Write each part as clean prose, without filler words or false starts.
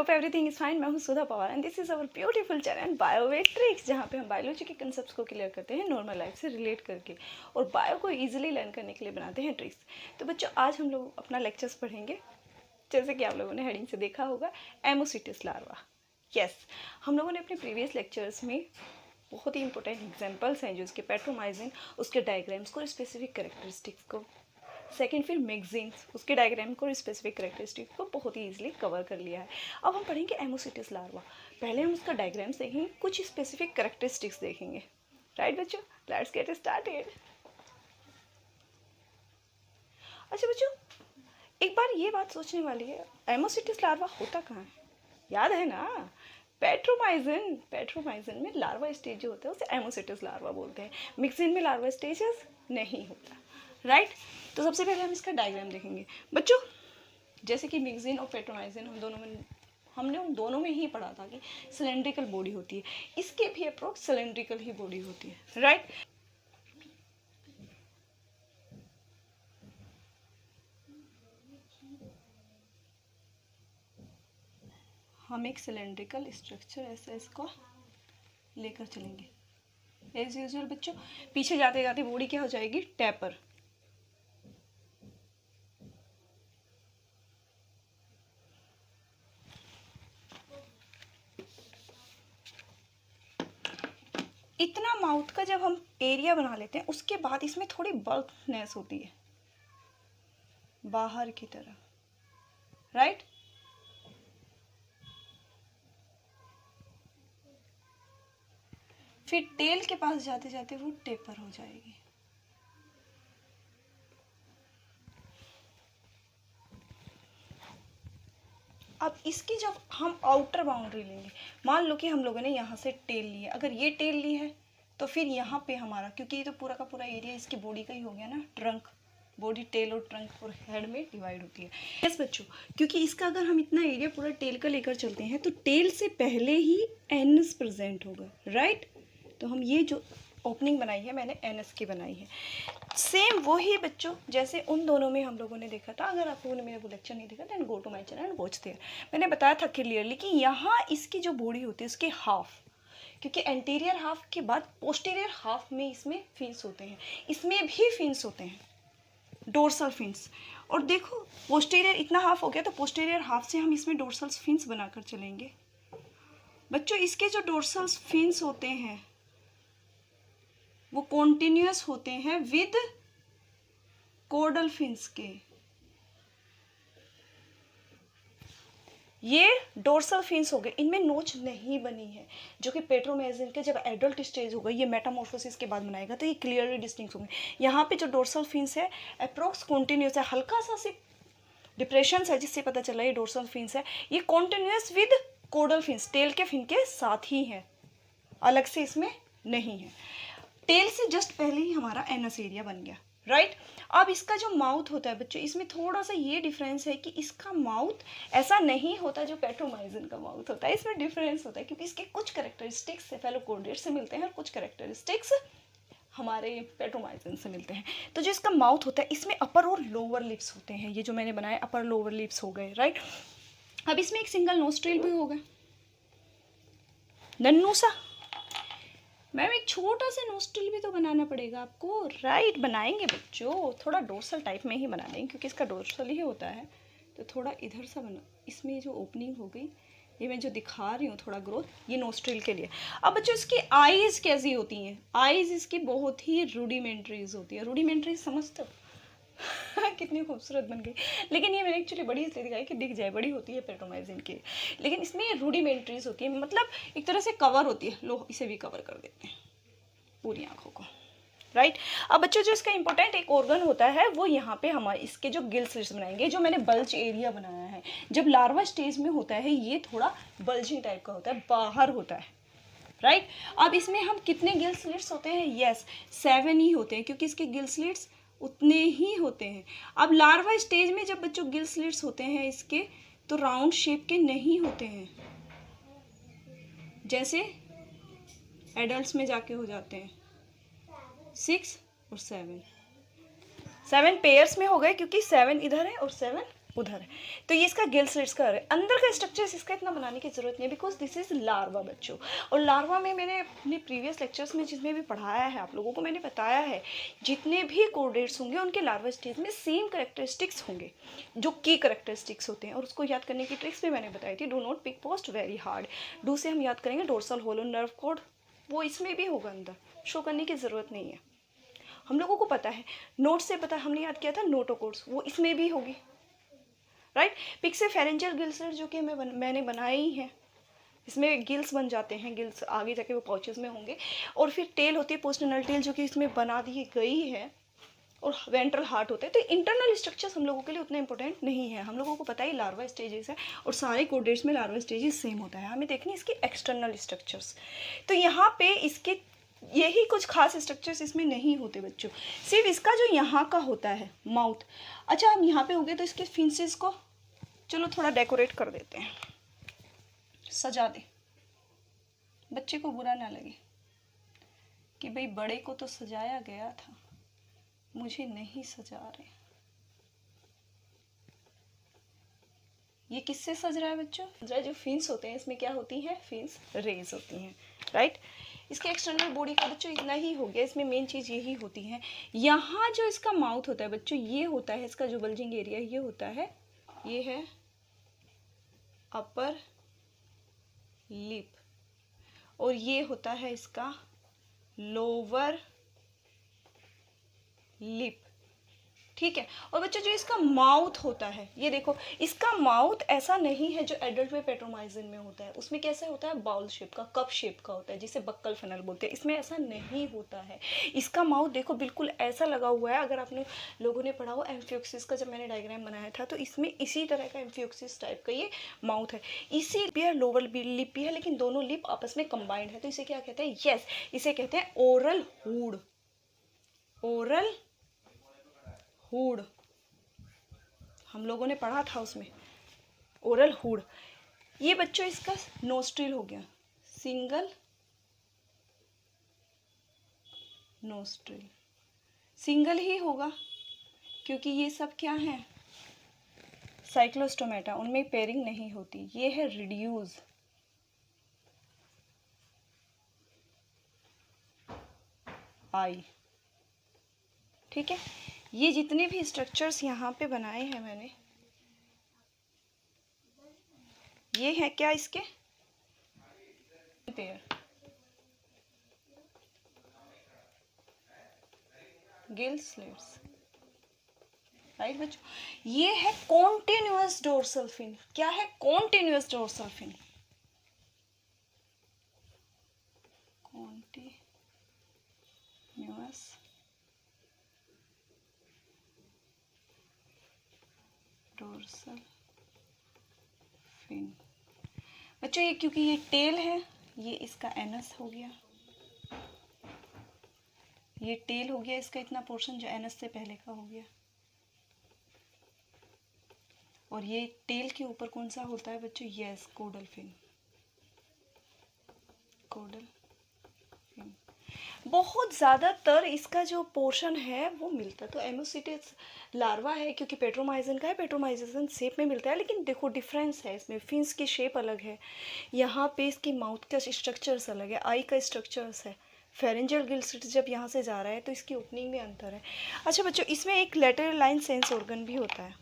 Hope everything is fine. मैं हूँ Sudha Pawar and this is our beautiful channel biovet tricks, जहाँ पे हम बायोलॉजी के कंसेप्ट्स को क्लियर करते हैं नॉर्मल लाइफ से रिलेट करके और बायो को इजीली लर्न करने के लिए बनाते हैं ट्रिक्स। तो बच्चों, आज हम लोग अपना लेक्चर्स पढ़ेंगे, जैसे कि आप लोगों ने हेडिंग से देखा होगा, एमोसिटिस लार्वा। यस, हम लोगों ने अपने प्रीवियस लेक्चर्स में बहुत ही इंपॉर्टेंट एग्जाम्पल्स हैं जो इसके पेट्रोमाइजिन, उसके डायग्राम्स को, स्पेसिफिक कैरेक्टरिस्टिक्स को, सेकेंड फिर मैगजीन्स, उसके डायग्राम को, स्पेसिफिक कैरेक्टरिस्टिक्स को बहुत ही ईजिली कवर कर लिया है। अब हम पढ़ेंगे एमोसिटिस लार्वा। पहले हम उसका डायग्राम्स देखेंगे, कुछ स्पेसिफिक कैरेक्टरिस्टिक्स देखेंगे। राइट बच्चों, लेट्स गेट स्टार्टेड। अच्छा बच्चों, एक बार ये बात सोचने वाली है, एमोसिटिस लार्वा होता कहाँ है? याद है ना, पेट्रोमाइजिन। पेट्रोमाइजिन में लार्वा स्टेज जो होता है उसे एमोसिटिस लार्वा बोलते हैं। मिक्सिन में लार्वा स्टेजेस नहीं होता। राइट, तो सबसे पहले हम इसका डायग्राम देखेंगे। बच्चों, जैसे कि मिक्सिन और पेट्रोमाइजिन हमने उन दोनों में ही पढ़ा था कि सिलेंड्रिकल बॉडी होती है, इसके भी अप्रोक्स सिलेंड्रिकल ही बॉडी होती है। राइट, हम एक सिलेंड्रिकल स्ट्रक्चर ऐसा इसको लेकर चलेंगे एज यूजुअल। बच्चों, पीछे जाते जाते बॉडी क्या हो जाएगी? टैपर। इतना माउथ का जब हम एरिया बना लेते हैं, उसके बाद इसमें थोड़ी बल्कनेस होती है बाहर की तरफ। राइट, फिर टेल के पास जाते जाते वो टेपर हो जाएगी। अब इसकी जब हम आउटर बाउंड्री लेंगे, मान लो कि हम लोगों ने यहाँ से टेल ली है, अगर ये टेल ली है तो फिर यहाँ पे हमारा, क्योंकि ये तो पूरा का पूरा एरिया इसकी बॉडी का ही हो गया ना, ट्रंक, बॉडी, टेल और ट्रंक और हेड में डिवाइड होती है। यस बच्चों, क्योंकि इसका अगर हम इतना एरिया पूरा टेल का लेकर चलते हैं तो टेल से पहले ही एनस प्रेजेंट होगा। राइट, तो हम ये जो ओपनिंग बनाई है मैंने एनएस की बनाई है। सेम वही बच्चों जैसे उन दोनों में हम लोगों ने देखा था। अगर आप लोगों ने मेरा वो लेक्चर नहीं देखा then go to my channel and watch there. मैंने बताया था क्लियरली कि यहाँ इसकी जो बॉडी होती है उसके हाफ, क्योंकि एंटीरियर हाफ के बाद पोस्टीरियर हाफ में इसमें फिन्स होते हैं, इसमें भी फिन्स होते हैं, डोर्सल फिन्स। और देखो, पोस्टीरियर इतना हाफ हो गया तो पोस्टीरियर हाफ से हम इसमें डोर्सल फिन्स बनाकर चलेंगे। बच्चों, इसके जो डोर्सल फिन्स होते हैं वो कॉन्टिन्यूअस होते हैं विद कोडल फिन्स के। ये डोर्सल फिन्स हो गए, इनमें नोच नहीं बनी है, जो कि पेट्रोमाइजिन के जब एडल्ट स्टेज होगा, ये मेटामॉर्फोसिस के बाद बनाएगा तो ये क्लियरली डिस्टिंक्ट होंगे। यहाँ पे जो डोर्सल फिन्स है अप्रोक्स कॉन्टिन्यूअस है, हल्का सा सिर्फ डिप्रेशन है जिससे पता चला ये डोर्सल फिन्स है। ये continuous with caudal fins, tail के फिन के साथ ही है, अलग से इसमें नहीं है। टेल से जस्ट पहले ही हमारा एनस एरिया बन गया। राइट, अब इसका जो माउथ होता है बच्चों, इसमें थोड़ा सा ये डिफरेंस है कि इसका माउथ ऐसा नहीं होता जो पेट्रोमाइजिन का माउथ होता है, इसमें डिफरेंस होता है क्योंकि इसके कुछ कैरेक्टरिस्टिक्स सेफेलोकॉर्डेट से मिलते हैं और कुछ कैरेक्टरिस्टिक्स हमारे पेट्रोमाइजिन से मिलते हैं। तो जो इसका माउथ होता है इसमें अपर और लोअर लिप्स होते हैं, ये जो मैंने बनाया अपर लोअर लिप्स हो गए। राइट, अब इसमें एक सिंगल नोस्ट्रिल भी होगा, नन्नू सा। मैम, एक छोटा सा नोस्ट्रिल भी तो बनाना पड़ेगा आपको। राइट, बनाएंगे बच्चों, थोड़ा डोर्सल टाइप में ही बना देंगे क्योंकि इसका डोर्सल ही होता है, तो थोड़ा इधर सा बना। इसमें जो ओपनिंग हो गई, ये मैं जो दिखा रही हूँ थोड़ा ग्रोथ, ये नोस्ट्रिल के लिए। अब बच्चों, इसकी आईज कैसी होती हैं? आईज इसकी बहुत ही रूडिमेंट्रीज होती है। रूडिमेंट्रीज समझते हो? कितनी खूबसूरत बन गई, लेकिन ये मैंने एक्चुअली बड़ी इसलिए दिखाई कि दिख जाए, बड़ी होती है पेट्रोमाइजिन की, लेकिन इसमें रूडिमेंट्रीज होती है, मतलब एक तरह से कवर होती है। लो, इसे भी कवर कर देते हैं पूरी आंखों को। राइट, अब बच्चों जो इसका इंपॉर्टेंट एक ऑर्गन होता है वो यहाँ पे हमारे इसके जो गिल स्लिट्स बनाएंगे, जो मैंने बल्ज एरिया बनाया है। जब लार्वा स्टेज में होता है ये थोड़ा बल्जिंग टाइप का होता है, बाहर होता है। राइट, अब इसमें हम कितने गिल स्लिट्स होते हैं? यस, 7 ही होते हैं, क्योंकि इसके गिल स्लिट्स उतने ही होते हैं। अब लार्वा स्टेज में जब बच्चों गिल स्लिट्स होते हैं इसके, तो राउंड शेप के नहीं होते हैं, जैसे एडल्ट्स में जाके हो जाते हैं। 6 और 7 पेयर्स में हो गए, क्योंकि 7 इधर है और 7 उधर है। तो ये इसका गिल स्लिट्स का है। अंदर का स्ट्रक्चर इसका इतना बनाने की जरूरत नहीं है बिकॉज दिस इज लार्वा बच्चों। और लार्वा में मैंने अपने प्रीवियस लेक्चर्स में जिसमें भी पढ़ाया है आप लोगों को मैंने बताया है, जितने भी कोर्डेट्स होंगे उनके लार्वा स्टेज में सेम करेक्टरिस्टिक्स होंगे जो की करेक्टरिस्टिक्स होते हैं। और उसको याद करने की ट्रिक्स भी मैंने बताई थी। Do not pick post very hard. डू से हम याद करेंगे डोर्सल होलो नर्व कोड, वो इसमें भी होगा, अंदर शो करने की ज़रूरत नहीं है। हम लोगों को पता है, नोट से पता हमने याद किया था नोटोकोड्स, वो इसमें भी होगी, राइट। पिक से फेरेंजियल गिल्स जो कि मैंने बनाई है, इसमें गिल्स बन जाते हैं, गिल्स आगे जाके वो पाउचेस में होंगे। और फिर टेल होती है पोस्टनल टेल जो कि इसमें बना दी गई है, और वेंट्रल हार्ट होते हैं। तो इंटरनल स्ट्रक्चर्स हम लोगों के लिए उतना इंपॉर्टेंट नहीं है, हम लोगों को पता ही लार्वा स्टेजेस है और सारे कोडेट्स में लार्वा स्टेजेस सेम होता है। हमें देखनी इसके एक्सटर्नल स्ट्रक्चर्स। तो यहाँ पे इसके यही कुछ खास स्ट्रक्चर्स इसमें नहीं होते बच्चों, सिर्फ इसका जो यहाँ का होता है माउथ। अच्छा हम यहाँ पे हो गए, तो इसके फिंसेस को चलो थोड़ा डेकोरेट कर देते हैं, सजा दे, बच्चे को बुरा ना लगे कि भाई बड़े को तो सजाया गया था, मुझे नहीं सजा रहे। ये किससे सज रहा है बच्चों? जो फिन्स होते हैं इसमें क्या होती है, फिन्स रेज होती हैं, राइट। इसके एक्सटर्नल बॉडी का बच्चों इतना ही हो गया। इसमें मेन चीज़ यही होती है। यहाँ जो इसका माउथ होता है बच्चों, ये होता है इसका जो बल्जिंग एरिया, ये होता है, ये है अपर लिप, और ये होता है इसका लोअर लिप, ठीक है। और बच्चों जो इसका माउथ होता है, ये देखो इसका माउथ ऐसा नहीं है जो एडल्ट में पेट्रोमाइजिन में होता है। उसमें कैसा होता है, बाउल शेप का, कप शेप का होता है, जिसे बक्कल फनल बोलते हैं। इसमें ऐसा नहीं होता है। इसका माउथ देखो बिल्कुल ऐसा लगा हुआ है। अगर आपने लोगों ने पढ़ा हो एम्फियोक्सिस का, जब मैंने डायग्राम बनाया था तो इसमें इसी तरह का एम्फियोक्सिस टाइप का ये माउथ है। इसी लिप है, लोअर लिप भी है, लेकिन दोनों लिप आपस में कंबाइंड है। तो इसे क्या कहते हैं, यस इसे कहते हैं ओरल हुड। ओरल हुड हम लोगों ने पढ़ा था उसमें, ओरल हुड। ये बच्चों इसका नोस्ट्रिल हो गया, सिंगल नोस्ट्रिल, सिंगल ही होगा क्योंकि ये सब क्या है, साइक्लोस्टोमेटा, उनमें पेयरिंग नहीं होती। ये है रिड्यूस, आई, ठीक है। ये जितने भी स्ट्रक्चर्स यहाँ पे बनाए हैं मैंने, ये है क्या इसके पेयर, गिल स्लिट्स, राइट बच्चों। ये है कॉन्टिन्यूअस डोर्सल फिन। क्या है, continuous dorsal fin, continuous dorsal fin. बच्चों ये क्योंकि ये टेल है, ये इसका एनस हो गया, ये टेल हो गया इसका इतना पोर्शन जो एनस से पहले का हो गया। और ये टेल के ऊपर कौन सा होता है बच्चों, यस कोडल फिन, कोडल फिन। बहुत ज़्यादातर इसका जो पोर्शन है वो मिलता है तो एमोसिटिस लार्वा है, क्योंकि पेट्रोमाइजिन का है, पेट्रोमाइजिन शेप में मिलता है। लेकिन देखो डिफरेंस है इसमें, फिन्स की शेप अलग है, यहाँ पे इसकी माउथ का स्ट्रक्चर्स अलग है, आई का स्ट्रक्चर्स है, फेरेंजियल गिल स्लिट जब यहाँ से जा रहा है तो इसकी ओपनिंग में अंतर है। अच्छा बच्चों इसमें एक लेटरल लाइन सेंस ऑर्गन भी होता है,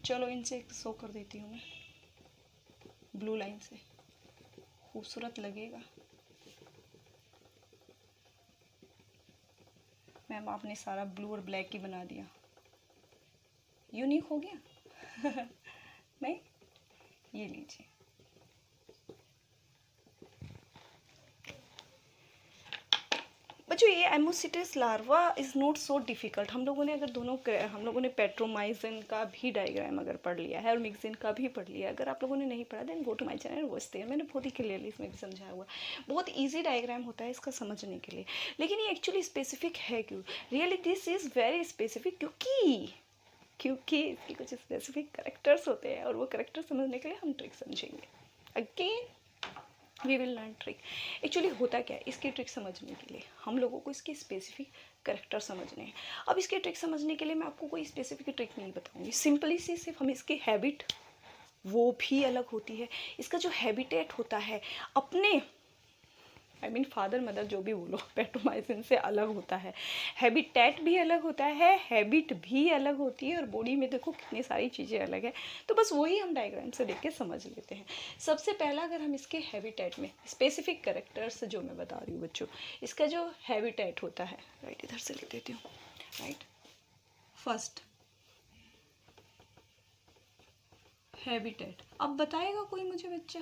चलो इनसे शो कर देती हूँ मैं ब्लू लाइन से, खूबसूरत लगेगा। मैम आपने सारा ब्लू और ब्लैक ही बना दिया, यूनिक हो गया नहीं, ये लीजिए। बच्चों ये ammocoetes larva is not so difficult. हम लोगों ने अगर हम लोगों ने पेट्रोमाइजिन का भी डायग्राम अगर पढ़ लिया है और मिक्सिन का भी पढ़ लिया है, अगर आप लोगों ने नहीं पढ़ा then go to my channel watch there, मैंने बहुत ही क्लियरली इसमें भी समझाया हुआ। बहुत ईजी डायग्राम होता है इसका समझने के लिए, लेकिन ये एक्चुअली स्पेसिफिक है क्यों, really this is very specific, क्योंकि इसके कुछ स्पेसिफिक करेक्टर्स होते हैं और वो करेक्टर समझने के लिए हम ट्रिक समझेंगे। Again we will learn trick. Actually होता क्या है, इसकी ट्रिक समझने के लिए हम लोगों को इसके स्पेसिफिक करेक्टर समझने हैं। अब इसके ट्रिक समझने के लिए मैं आपको कोई स्पेसिफिक ट्रिक नहीं बताऊंगी, सिंपली सी सिर्फ हम इसकी हैबिट, वो भी अलग होती है, इसका जो हैबिटेट होता है अपने फादर मदर जो भी बोलो, पेट्रोमाइसिन से अलग होता है, हैबिटेट भी अलग होता है, हैबिट भी अलग होती है, और बॉडी में देखो कितनी सारी चीज़ें अलग है। तो बस वही हम डायग्राम से देख के समझ लेते हैं। सबसे पहला अगर हम इसके हैबिटेट में स्पेसिफिक कैरेक्टर्स जो मैं बता रही हूँ बच्चों, इसका जो हैबिटेट होता है, राइट इधर से लिख देती हूँ, राइट फर्स्ट हैबिटेट। अब बताएगा कोई मुझे बच्चा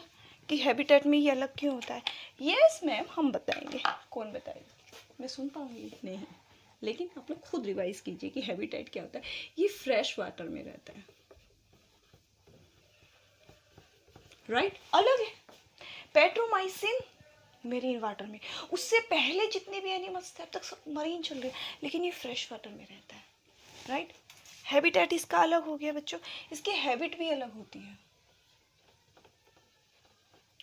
कि हैबिटेट में ये अलग क्यों होता है? यस मैम हम बताएंगे। कौन बताएगा? मैं सुन पाऊंगी नहीं, लेकिन आप लोग खुद रिवाइज कीजिए कि हैबिटेट क्या होता है। ये फ्रेश वाटर में रहता है, राइट अलग है। पेट्रोमाइसिन मेरीन वाटर में, उससे पहले जितने भी एनिमल्स थे अब तक सब मरीन चल रहे, लेकिन ये फ्रेश वाटर में रहता है, राइट। हैबिटेट इसका अलग हो गया बच्चों। इसकी हैबिट भी अलग होती है,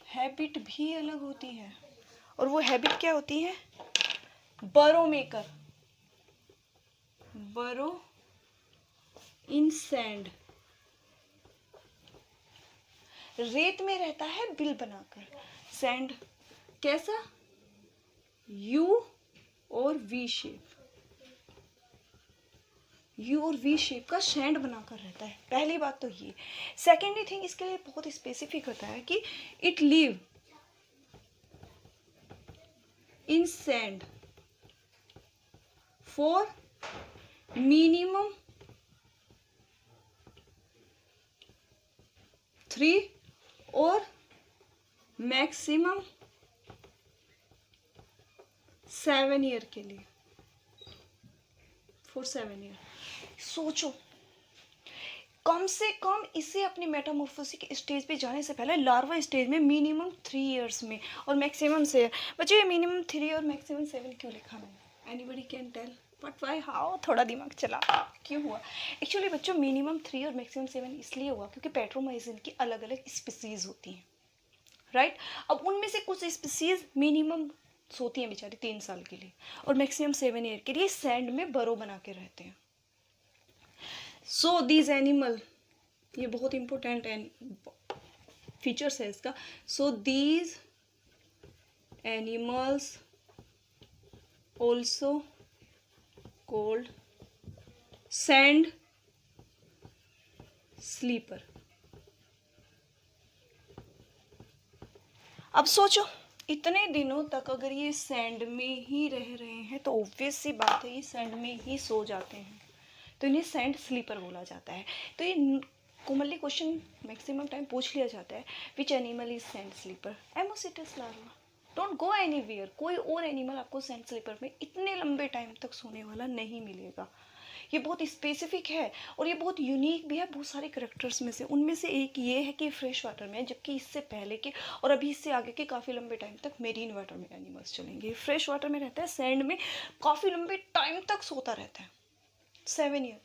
हैबिट भी अलग होती है, और वो हैबिट क्या होती है? बरो मेकर, बरो इन सैंड, रेत में रहता है बिल बनाकर। सैंड कैसा? यू और वी शेप, यू और वी शेप का सैंड बनाकर रहता है। पहली बात तो ये। सेकेंडली थिंग इसके लिए बहुत स्पेसिफिक होता है कि it live in sand for minimum 3 और मैक्सिमम 7 ईयर के लिए, फॉर 7 ईयर। सोचो, कम से कम इसे अपनी मेटामॉर्फोसिस स्टेज पे जाने से पहले लार्वा स्टेज में मिनिमम 3 इयर्स में और मैक्सिमम से। बच्चों ये मिनिमम 3 और मैक्सिमम 7 क्यों लिखा मैंने? Anybody can tell? But why how? थोड़ा दिमाग चला, क्यों हुआ? एक्चुअली बच्चों मिनिमम 3 और मैक्सिमम 7 इसलिए हुआ क्योंकि पेट्रोमाइसिन की अलग अलग स्पीसीज होती हैं, राइट। अब उनमें से कुछ स्पीसीज मिनिमम सोती हैं बेचारी 3 साल के लिए, और मैक्सिमम 7 ईयर के लिए सैंड में बरो बना के रहते हैं। सो दीज एनिमल, ये बहुत इंपॉर्टेंट फीचर्स है इसका। So these animals also called sand sleeper. अब सोचो, इतने दिनों तक अगर ये सैंड में ही रह रहे हैं तो ऑब्वियस सी बात है ये सैंड में ही सो जाते हैं, तो इन्हें सैंड स्लीपर बोला जाता है। तो ये कॉमनली क्वेश्चन मैक्सिमम टाइम पूछ लिया जाता है, which animal is sand sleeper? Ammocoetes larva. Don't go anywhere, कोई और एनिमल आपको सैंड स्लीपर में इतने लंबे टाइम तक सोने वाला नहीं मिलेगा। ये बहुत स्पेसिफिक है और ये बहुत यूनिक भी है बहुत सारे करेक्टर्स में से। उनमें से एक ये है कि फ्रेश वाटर में है, जबकि इससे पहले के और अभी इससे आगे के काफ़ी लंबे टाइम तक मेरीन वाटर में एनिमल्स चलेंगे। फ्रेश वाटर में रहता है, सैंड में काफ़ी लंबे टाइम तक सोता रहता है, 7 ईयर,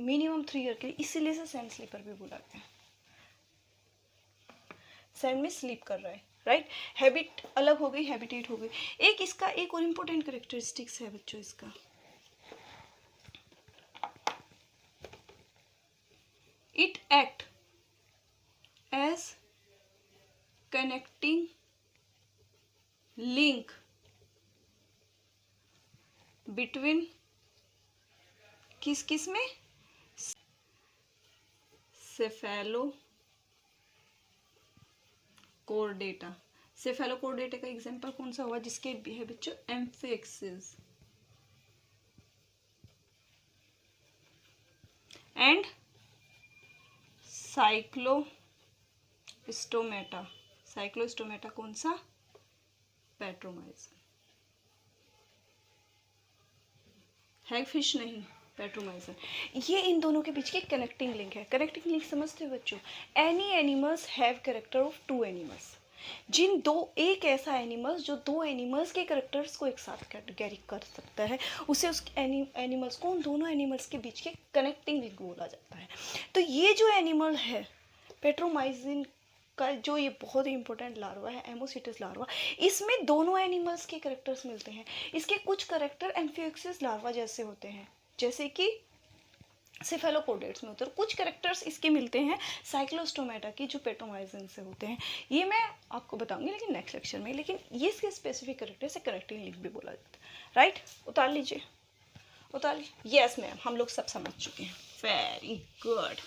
मिनिमम 3 ईयर के लिए, इसीलिए से सैंड स्लीपर भी बुलाते हैं। सैंड में स्लीप कर रहा है, राइट। हैबिट अलग हो गई, हैबिटेट हो गई। एक इसका एक और इम्पोर्टेंट करेक्टरिस्टिक्स है बच्चों इसका, it act as connecting link between किस किस में? सेफेलोकोर्डेटा। सेफेलोकोर्डेटा का एग्जांपल कौन सा हुआ जिसके है बच्चों? एम्फिक्सिस एंड साइक्लोस्टोमेटा। साइक्लोस्टोमेटा कौन सा? पेट्रोमाइसिन। है फिश नहीं, पेट्रोमाइसिन। ये इन दोनों के बीच की कनेक्टिंग लिंक है। कनेक्टिंग लिंक समझते हो बच्चों? Any animals have character of 2 animals. जिन दो, एक ऐसा एनिमल्स जो 2 एनिमल्स के कैरेक्टर्स को एक साथ कैरी कर सकता है, उसे उस एनिमल्स को, उन दोनों एनिमल्स के बीच के कनेक्टिंग लिंक बोला जाता है। तो ये जो एनिमल है पेट्रोमाइसिन का जो ये बहुत ही इंपॉर्टेंट लार्वा है एमोसिटस लार्वा, इसमें दोनों एनिमल्स के करेक्टर्स मिलते हैं। इसके कुछ करेक्टर एम्फियोक्सिस लार्वा जैसे होते हैं, जैसे कि सेफेलोपोडेट्स में होते हैं, कुछ करेक्टर्स इसके मिलते हैं साइक्लोस्टोमेटा की जो पेट्रोमाइजिन से होते हैं। ये मैं आपको बताऊंगी लेकिन नेक्स्ट लेक्चर में। लेकिन ये इसके स्पेसिफिक करेक्टर से कनेक्टिंग लिंक भी बोला जाता है। राइट, उतार लीजिए, उतार लीजिए। यस मैम, हम लोग सब समझ चुके हैं। Very good.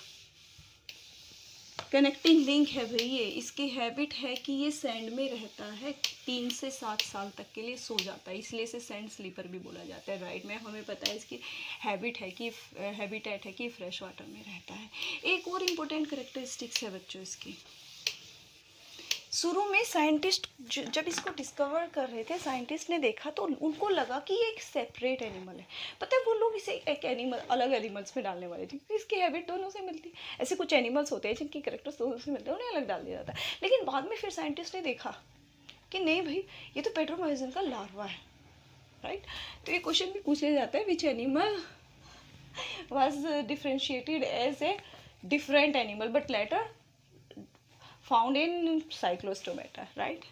कनेक्टिंग लिंक है भाई ये। इसकी हैबिट है कि ये सैंड में रहता है, 3 से 7 साल तक के लिए सो जाता है, इसलिए इसे सैंड स्लीपर भी बोला जाता है। राइट मैम, हमें पता है इसकी हैबिट है कि हैबिटेट है कि फ्रेश वाटर में रहता है। एक और इम्पोर्टेंट करेक्टरिस्टिक्स है बच्चों इसकी। शुरू में साइंटिस्ट जब इसको डिस्कवर कर रहे थे, साइंटिस्ट ने देखा तो उनको लगा कि ये एक सेपरेट एनिमल है। पता है, वो लोग इसे एक एनिमल अलग एनिमल्स में डालने वाले थे क्योंकि इसकी हैबिट दोनों से मिलती है। ऐसे कुछ एनिमल्स होते हैं जिनकी करेक्टर्स दोनों से मिलते हैं, उन्हें अलग डाल दिया जाता है। लेकिन बाद में फिर साइंटिस्ट ने देखा कि नहीं भाई, ये तो पेट्रोमाइजिन का लार्वा है। राइट, तो ये क्वेश्चन भी पूछ लिया जाता है, which animal was differentiated as a different animal but later found in cyclostomata, right?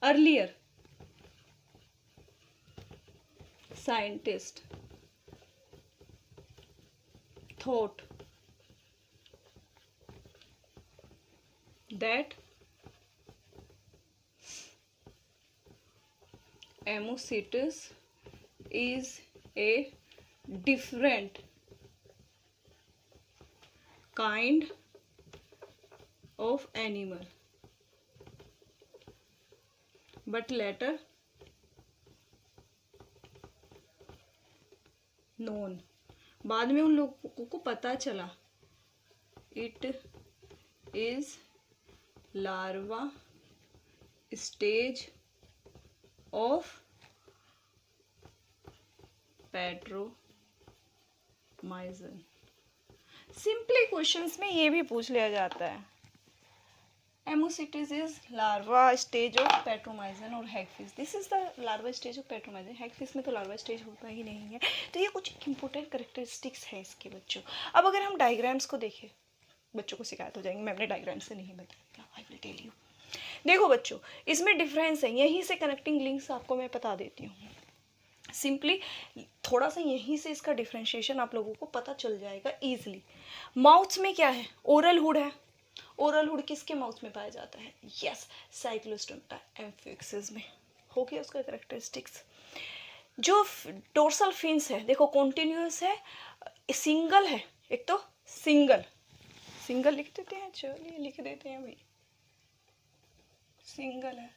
Earlier, scientists thought that Ammocetus is a different kind of animal, but later known, बाद में उन लोगों को पता चला it is larva stage of Petromyzon. Simply questions में ये भी पूछ लिया जाता है। Ammocetus is larva stage of Petromyzon और hagfish, this is the larva stage of Petromyzon. Hagfish में तो लार्वा स्टेज होता ही नहीं है। तो ये कुछ इंपॉर्टेंट करेक्टरिस्टिक्स है इसके बच्चों। अब अगर हम डायग्राम्स को देखें, बच्चों को शिकायत हो जाएंगे मैम ने डायग्राम से नहीं बताया, आई विल टेल यू। देखो बच्चों, इसमें डिफरेंस है, यहीं से कनेक्टिंग लिंक्स आपको मैं बता देती हूँ। सिंपली थोड़ा सा यहीं से इसका डिफ्रेंशिएशन आप लोगों को पता चल जाएगा ईजिली। माउथ में क्या है, ओरल हुड है। ओरल हुड किसके माउथ में पाया जाता है? यस, साइक्लोस्टोमेटा एम्फियोक्सिस में। हो गया उसका करेक्टरिस्टिक्स। जो डोर्सल फिन्स है, देखो कॉन्टिन्यूस है, सिंगल है। एक तो सिंगल लिख देते हैं, चलिए लिख देते हैं भाई, सिंगल है।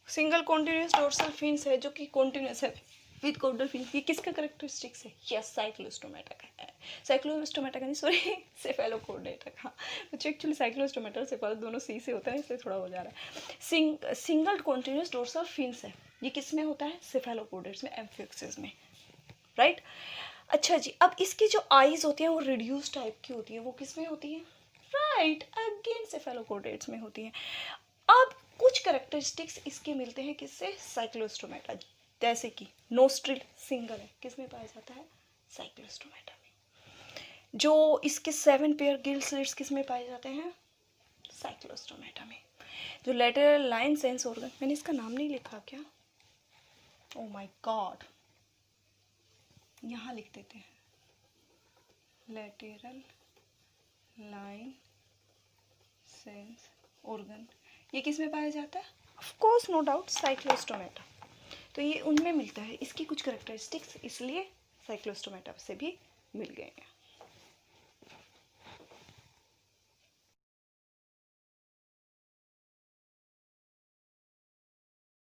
सिंगल कॉन्टिन्यूस डोर्सल फिन्स है जो कि कॉन्टिन्यूस है विद कॉर्डल फिन। ये किसका करेक्टरिस्टिक्स है? यस, साइक्लोस्टोमेटा का है। साइक्लोस्टोमेटा का नहीं, सॉरी, सेफेलोपोडेटा का। बच्चों एक्चुअली साइक्लोस्टोमेटा और सेफेलो दोनों सी से होता है, इसलिए थोड़ा हो जा रहा है। सिंगल कॉन्टिन्यूस डोर्सल फिन्स है, ये किस में होता है? सेफेलोपोडेट्स में, एम्फियोक्सिस में। राइट, अच्छा जी। अब इसकी जो आईज होती हैं वो रिड्यूस टाइप की होती है, वो किस में होती है? राइट, अगेन सेफेलोपोडेट्स में होती हैं। अब कुछ करेक्टरिस्टिक्स इसके मिलते हैं किससे? साइक्लोस्टोमेटा, जैसे कि नोस्ट्रिल सिंगल है, किस में पाया जाता है? साइक्लोस्टोमेटा में। जो इसके 7 पेयर गिल स्लिट्स किस में पाए जाते हैं? साइक्लोस्टोमेटा में। जो लेटरल लाइन सेंस ऑर्गन, मैंने इसका नाम नहीं लिखा क्या? ओह माय गॉड, यहाँ लिख देते हैं, लेटरल लाइन सेंस ऑर्गन। ये किस में पाया जाता है? Of course, no doubt, cyclostomata. तो ये उनमें मिलता है। इसकी कुछ करेक्टरिस्टिक्स इसलिए साइक्लोस्टोमेटा से भी मिल गए हैं।